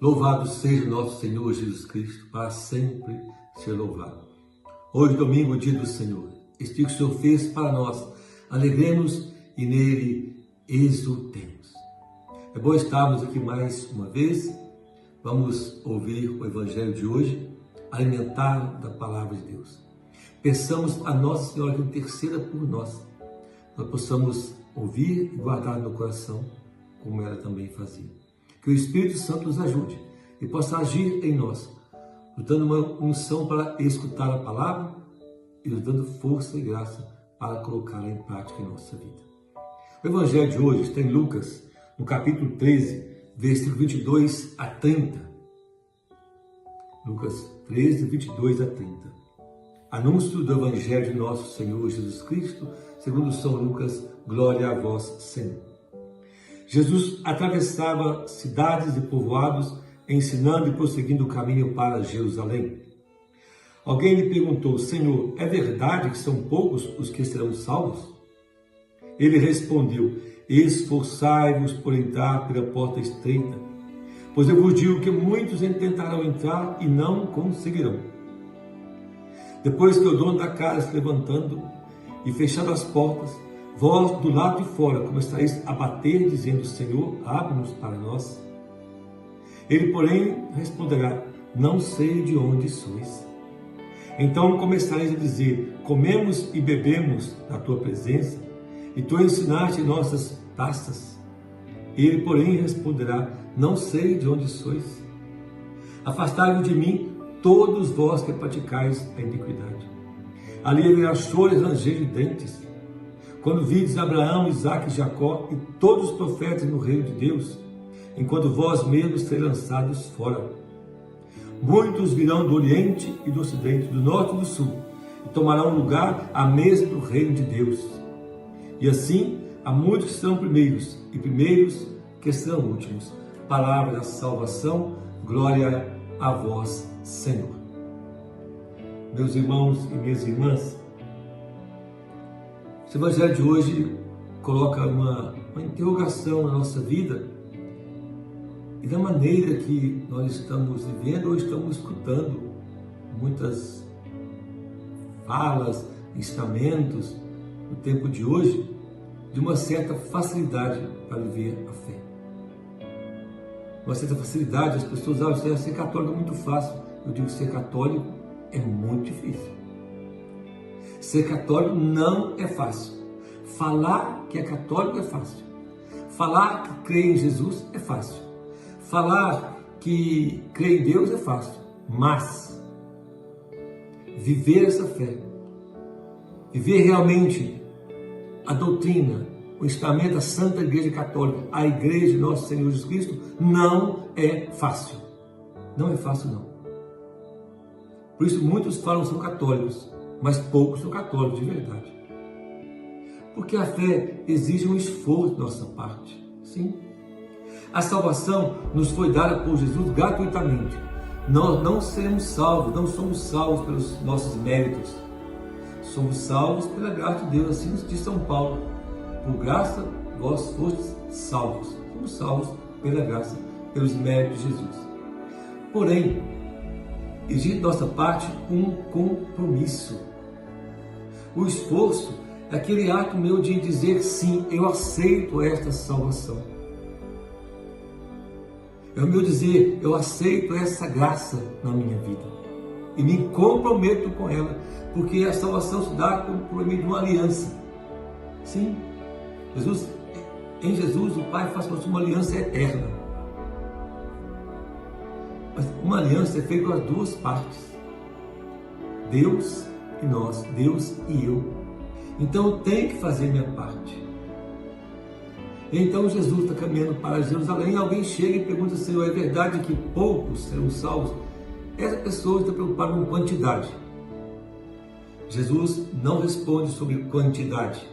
Louvado seja nosso Senhor Jesus Cristo, para sempre ser louvado. Hoje, domingo, dia do Senhor. Este dia que o Senhor fez para nós, alegremos e nele exultemos. É bom estarmos aqui mais uma vez. Vamos ouvir o Evangelho de hoje, alimentar da Palavra de Deus. Peçamos a Nossa Senhora que interceda por nós possamos ouvir e guardar no coração, como ela também fazia. Que o Espírito Santo nos ajude e possa agir em nós, nos dando uma unção para escutar a palavra e nos dando força e graça para colocá-la em prática em nossa vida. O Evangelho de hoje está em Lucas, no capítulo 13, versículo 22 a 30. Lucas 13, 22 a 30. Anúncio do Evangelho de nosso Senhor Jesus Cristo, segundo São Lucas, glória a vós, Senhor. Jesus atravessava cidades e povoados, ensinando e prosseguindo o caminho para Jerusalém. Alguém lhe perguntou: Senhor, é verdade que são poucos os que serão salvos? Ele respondeu: esforçai-vos por entrar pela porta estreita, pois eu vos digo que muitos tentarão entrar e não conseguirão. Depois que o dono da casa se levantando e fechando as portas, vós do lado de fora começareis a bater, dizendo: Senhor, abre-nos para nós. Ele, porém, responderá: não sei de onde sois. Então começareis a dizer: comemos e bebemos na tua presença, e tu ensinaste nossas taças. Ele, porém, responderá: não sei de onde sois. Afastai-vos de mim, todos vós que praticais a iniquidade. Ali haverá choro e ranger de dentes, quando vides Abraão, Isaque e Jacó e todos os profetas no reino de Deus, enquanto vós mesmos sereis lançados fora. Muitos virão do Oriente e do Ocidente, do Norte e do Sul, e tomarão lugar à mesa do reino de Deus. E assim, há muitos que serão primeiros, e primeiros que serão últimos. Palavra da salvação, glória a vós, Senhor. Meus irmãos e minhas irmãs, esse Evangelho de hoje coloca uma interrogação na nossa vida e da maneira que nós estamos vivendo ou estamos escutando muitas falas, ensinamentos no tempo de hoje, de uma certa facilidade para viver a fé. Uma certa facilidade, as pessoas acham que ser católico é muito fácil. Eu digo que ser católico é muito difícil. Ser católico não é fácil. Falar que é católico é fácil. Falar que crê em Jesus é fácil. Falar que crê em Deus é fácil. Mas viver essa fé, viver realmente a doutrina, o ensinamento da Santa Igreja Católica, a Igreja de Nosso Senhor Jesus Cristo, não é fácil. Não é fácil, não. Por isso muitos falam que são católicos, mas poucos são católicos de verdade. Porque a fé exige um esforço da nossa parte. Sim. A salvação nos foi dada por Jesus gratuitamente. Nós não seremos salvos, não somos salvos pelos nossos méritos. Somos salvos pela graça de Deus, assim nos diz São Paulo. Por graça, vós fostes salvos. Somos salvos pela graça, pelos méritos de Jesus. Porém, exige da nossa parte um compromisso. O esforço é aquele ato meu de dizer sim, eu aceito esta salvação. É o meu dizer, eu aceito essa graça na minha vida. E me comprometo com ela, porque a salvação se dá por meio de uma aliança. Sim, em Jesus o Pai faz uma aliança eterna. Mas uma aliança é feita com as duas partes. Deus e nós, Deus e eu. Então eu tenho que fazer minha parte. Então Jesus está caminhando para Jerusalém, alguém chega e pergunta: Senhor, é verdade que poucos serão salvos? Essa pessoa está preocupada com quantidade. Jesus não responde sobre quantidade.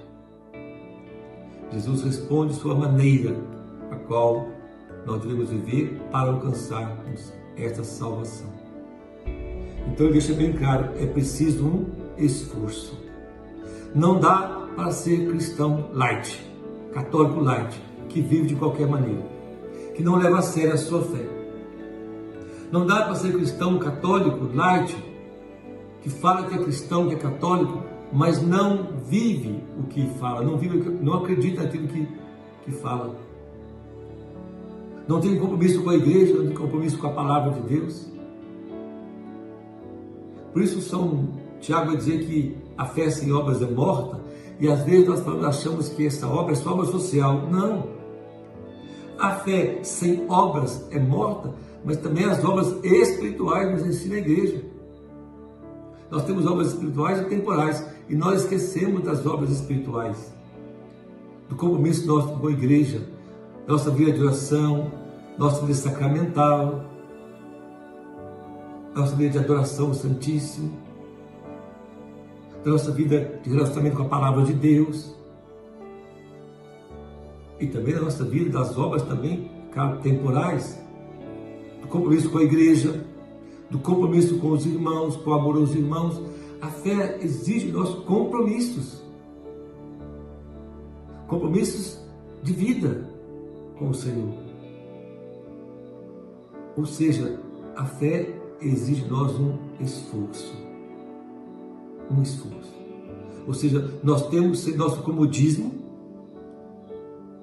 Jesus responde sobre a maneira a qual nós devemos viver para alcançarmos essa salvação. Então ele deixa bem claro, é preciso um esforço. Não dá para ser cristão light, católico light, que vive de qualquer maneira, que não leva a sério a sua fé. Não dá para ser cristão católico, light, que fala que é cristão, que é católico, mas não vive o que fala, não acredita naquilo que fala. Não tem compromisso com a igreja, não tem compromisso com a palavra de Deus. Por isso Tiago vai dizer que a fé sem obras é morta, e às vezes nós achamos que essa obra é só obra social. Não. A fé sem obras é morta, mas também as obras espirituais nos ensina a igreja. Nós temos obras espirituais e temporais, e nós esquecemos das obras espirituais, do compromisso nosso com a igreja, nossa vida de oração, nossa vida sacramental, nossa vida de adoração ao Santíssimo, da nossa vida de relacionamento com a palavra de Deus, e também da nossa vida das obras também temporais, do compromisso com a igreja, do compromisso com os irmãos, com o amor aos irmãos. A fé exige nossos compromissos de vida com o Senhor. Ou seja, a fé exige de nós um esforço. Ou seja, nós temos nosso comodismo,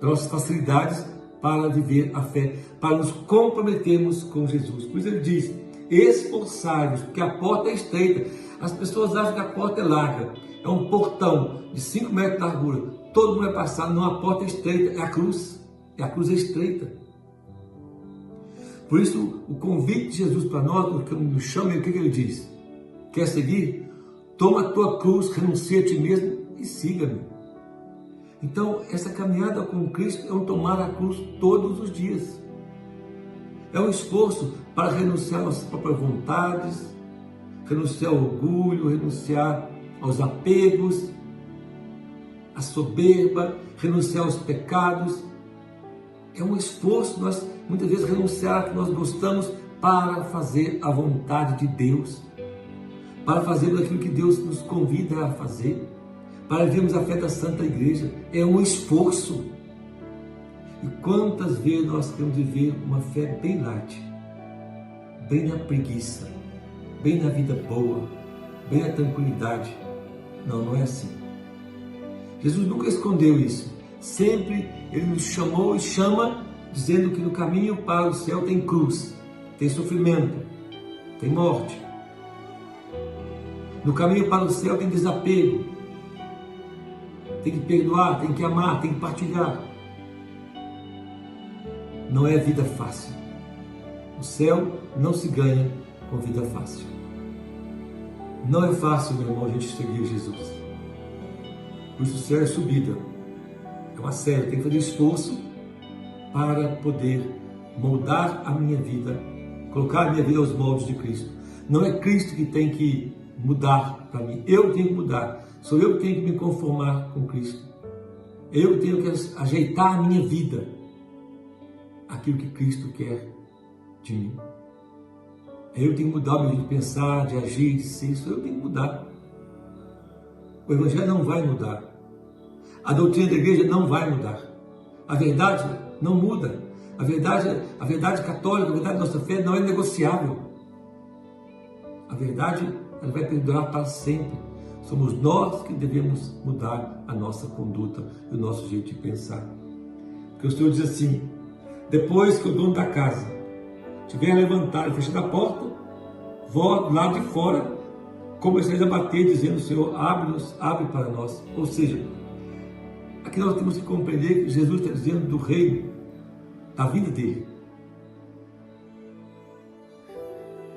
nossas facilidades para viver a fé, para nos comprometermos com Jesus. Por isso ele diz: esforçai-vos, porque a porta é estreita. As pessoas acham que a porta é larga, é um portão de 5 metros de largura, todo mundo vai passar. Não, a porta é estreita, é a cruz é estreita. Por isso, o convite de Jesus para nós, o que nos chama, o que ele diz? Quer seguir? Toma a tua cruz, renuncia a ti mesmo e siga-me. Então, essa caminhada com Cristo é um tomar a cruz todos os dias. É um esforço para renunciar às nossas próprias vontades, renunciar ao orgulho, renunciar aos apegos, à soberba, renunciar aos pecados. É um esforço nós muitas vezes renunciar ao que nós gostamos para fazer a vontade de Deus, para fazer aquilo que Deus nos convida a fazer, para vivermos a fé da Santa Igreja. É um esforço. E quantas vezes nós queremos viver uma fé bem light, bem na preguiça, bem na vida boa, bem na tranquilidade. Não é assim. Jesus nunca escondeu isso. Sempre Ele nos chamou e chama, dizendo que no caminho para o céu tem cruz, tem sofrimento, tem morte. No caminho para o céu tem desapego, tem que perdoar, tem que amar, tem que partilhar. Não é vida fácil. O céu não se ganha com vida fácil. Não é fácil, meu irmão, a gente seguir Jesus. Por isso o céu é subida. É uma série, tem que fazer esforço para poder moldar a minha vida, colocar a minha vida aos moldes de Cristo. Não é Cristo que tem que mudar para mim, eu tenho que mudar. Sou eu que tenho que me conformar com Cristo. Eu tenho que ajeitar a minha vida, aquilo que Cristo quer de mim. Eu tenho que mudar o meu jeito de pensar, de agir, de ser. Isso eu tenho que mudar. O Evangelho não vai mudar. A doutrina da igreja não vai mudar. A verdade não muda. A verdade católica, a verdade da nossa fé não é negociável. A verdade, ela vai perdurar para sempre. Somos nós que devemos mudar a nossa conduta e o nosso jeito de pensar. Porque o Senhor diz assim: depois que o dono da casa tiver levantado e fechado a porta, vós lá de fora começareis a bater, dizendo: Senhor, abre para nós. Ou seja, aqui nós temos que compreender que Jesus está dizendo do reino, da vida dele.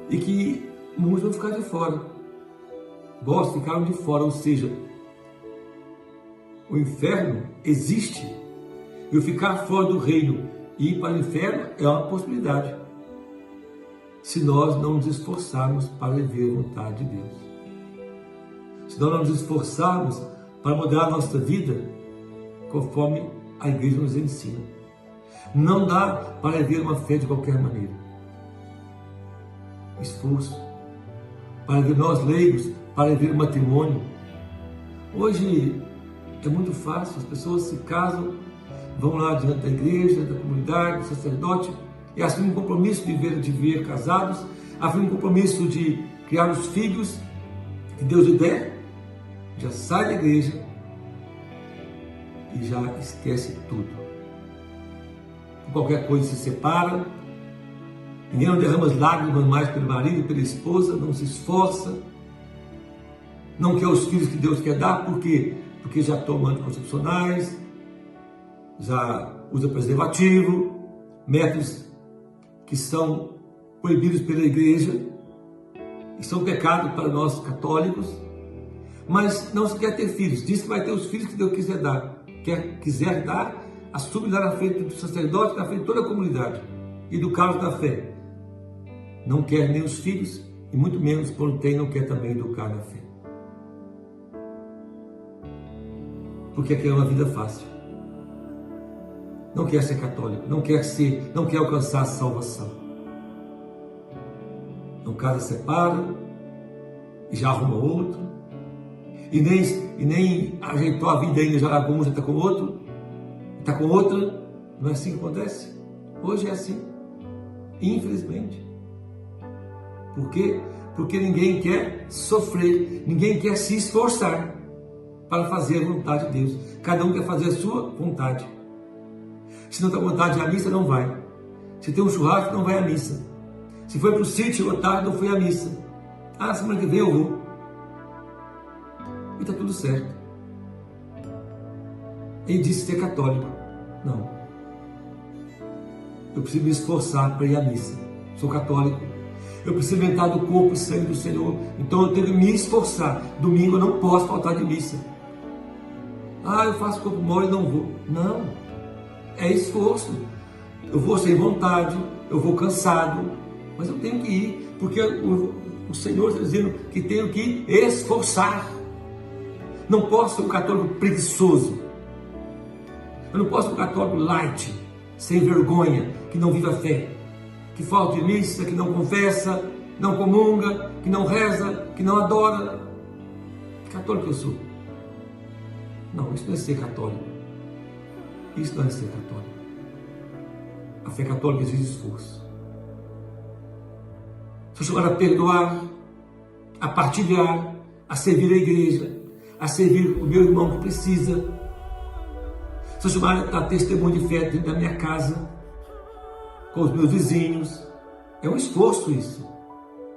E que muitos vão ficar de fora. Vós ficaram de fora, ou seja, o inferno existe. E o ficar fora do reino e ir para o inferno é uma possibilidade, se nós não nos esforçarmos para viver a vontade de Deus. Se nós não nos esforçarmos para mudar a nossa vida conforme a igreja nos ensina. Não dá para viver uma fé de qualquer maneira. Esforço. Para viver nós leigos, para viver o matrimônio. Hoje é muito fácil, as pessoas se casam, vão lá diante da igreja, da comunidade, do sacerdote, e assumem um compromisso de viver casados, assumem um compromisso de criar os filhos que Deus lhe der, já sai da igreja e já esquece tudo. Por qualquer coisa se separa, ninguém não derrama as lágrimas mais pelo marido e pela esposa, não se esforça, não quer os filhos que Deus quer dar, por quê? Porque já toma anticoncepcionais, já usa preservativo, métodos que são proibidos pela igreja, e são pecado para nós católicos, mas não se quer ter filhos, diz que vai ter os filhos que Deus quiser dar, assume lá na frente do sacerdote, na frente de toda a comunidade, e do caso da fé. Não quer nem os filhos, e muito menos quando tem, não quer também educar na fé. Porque quer uma vida fácil. Não quer ser católico, não quer alcançar a salvação. Não casa, separa, e já arruma outro, e nem ajeitou a vida ainda, já largou um, já está com outro, está com outra. Não é assim que acontece? Hoje é assim, infelizmente. Por quê? Porque ninguém quer sofrer, ninguém quer se esforçar para fazer a vontade de Deus. Cada um quer fazer a sua vontade. Se não tem vontade de ir à missa, não vai. Se tem um churrasco, não vai à missa. Se foi para o sítio, tarde, não foi à missa. Ah, semana que vem eu vou. E está tudo certo. Ele disse ser católico. Não. Eu preciso me esforçar para ir à missa. Sou católico. Eu preciso alimentar do corpo e sangue do Senhor. Então eu tenho que me esforçar. Domingo eu não posso faltar de missa. Ah, eu faço corpo mole e não vou. Não. É esforço. Eu vou sem vontade, eu vou cansado, mas eu tenho que ir, porque o Senhor está dizendo que tenho que esforçar. Não posso ser um católico preguiçoso. Eu não posso ser um católico light, sem vergonha, que não vive a fé, que falta de missa, que não confessa, não comunga, que não reza, que não adora. Que católico eu sou? Não, isso não é ser católico. Isso não é ser católico. A fé católica exige esforço. Sou chamado a perdoar, a partilhar, a servir a igreja, a servir o meu irmão que precisa. Sou chamado a dar testemunho de fé dentro da minha casa, com os meus vizinhos. É um esforço isso.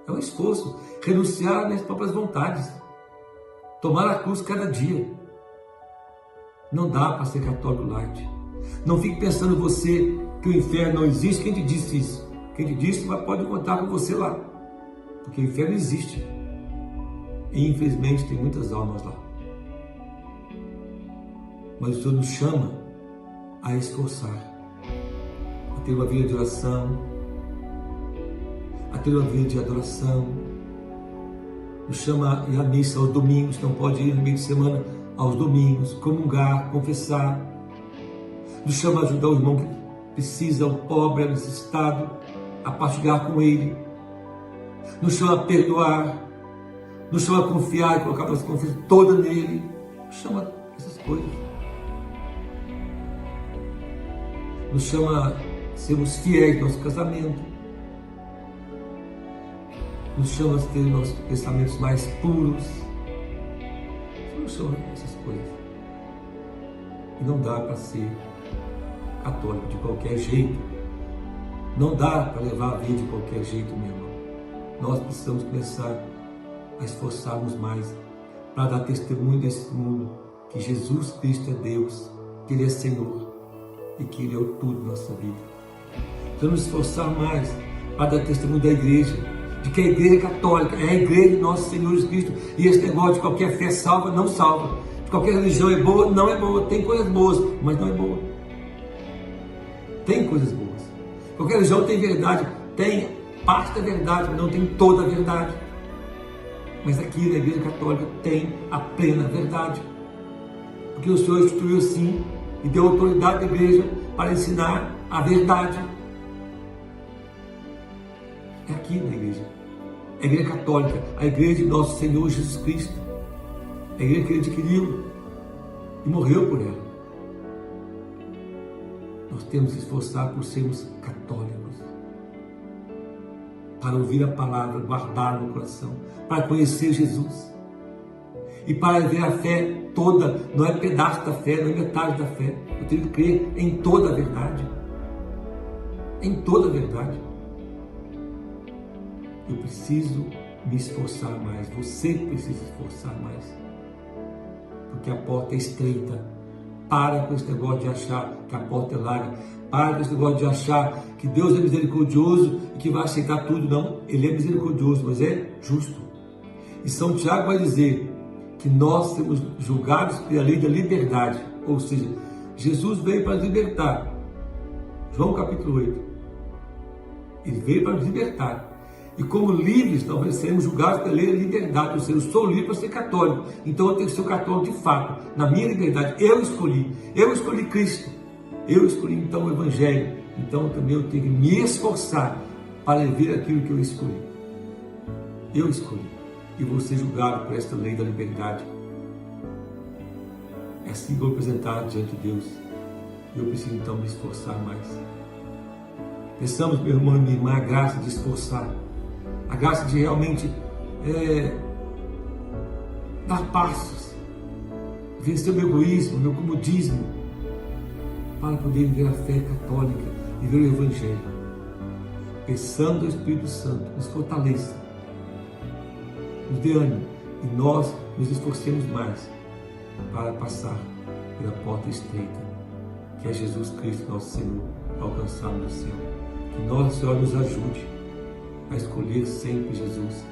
É um esforço. Renunciar às minhas próprias vontades. Tomar a cruz cada dia. Não dá para ser católico light. Não fique pensando você que o inferno não existe. Quem te disse isso? Quem te disse pode contar com você lá. Porque o inferno existe. E infelizmente tem muitas almas lá. Mas o Senhor nos chama a esforçar, a ter uma vida de oração, a ter uma vida de adoração. Nos chama a ir à missa aos domingos, não pode ir no meio de semana, aos domingos, comungar, confessar. Nos chama a ajudar o irmão que precisa, o pobre, necessitado, a partilhar com ele. Nos chama a perdoar, nos chama a confiar e colocar a nossa confiança toda nele. Nos chama a essas coisas. Nos chama a sermos fiéis no nosso casamento. Nos chama a ter nossos pensamentos mais puros. Nos chama a essas coisas. E não dá para ser católico de qualquer jeito. Não dá para levar a vida de qualquer jeito, meu irmão. Nós precisamos começar a esforçarmos mais para dar testemunho desse mundo que Jesus Cristo é Deus, que Ele é Senhor e que Ele é o tudo na nossa vida. Precisamos nos esforçar mais para dar testemunho da igreja, de que a igreja é católica, é a igreja do nosso Senhor Jesus Cristo, e esse negócio de qualquer fé salva, não salva. De qualquer religião é boa, não é boa. Tem coisas boas, mas não é boa. Tem coisas boas. Qualquer religião tem verdade, tem parte da verdade, mas não tem toda a verdade. Mas aqui na Igreja Católica tem a plena verdade. Porque o Senhor instituiu assim e deu autoridade à igreja para ensinar a verdade. É aqui na igreja. É a Igreja Católica, a igreja de nosso Senhor Jesus Cristo. É a igreja que Ele adquiriu e morreu por ela. Nós temos que esforçar por sermos católicos. para ouvir a palavra, guardar no coração, para conhecer Jesus. E para ver a fé toda, não é pedaço da fé, não é metade da fé. Eu tenho que crer em toda a verdade. Em toda a verdade. Eu preciso me esforçar mais, você precisa se esforçar mais. Porque a porta é estreita. Para com esse negócio de achar que a porta é larga. Para com esse negócio de achar que Deus é misericordioso e que vai aceitar tudo. Não, Ele é misericordioso, mas é justo. E São Tiago vai dizer que nós temos julgados pela lei da liberdade. Ou seja, Jesus veio para nos libertar. João capítulo 8. Ele veio para nos libertar. E como livres, nós seremos julgados pela lei da liberdade. Ou seja, eu sou livre para ser católico. Então eu tenho que ser católico de fato. Na minha liberdade, eu escolhi Cristo. Eu escolhi então o Evangelho. Então também eu tenho que me esforçar para viver aquilo que eu escolhi. Eu escolhi. E vou ser julgado por esta lei da liberdade. É assim que eu vou apresentar diante de Deus. Eu preciso então me esforçar mais. Peçamos, meu irmão e minha irmã, a graça de esforçar. A graça de realmente dar passos. Vencer o meu egoísmo, o meu comodismo. Para poder viver a fé católica, viver o Evangelho. Peçando ao Espírito Santo, nos fortaleça. Nos dê ânimo. E nós nos esforcemos mais para passar pela porta estreita, que é Jesus Cristo, nosso Senhor, alcançarmos o céu. Que Nossa Senhora nos ajude a escolher sempre Jesus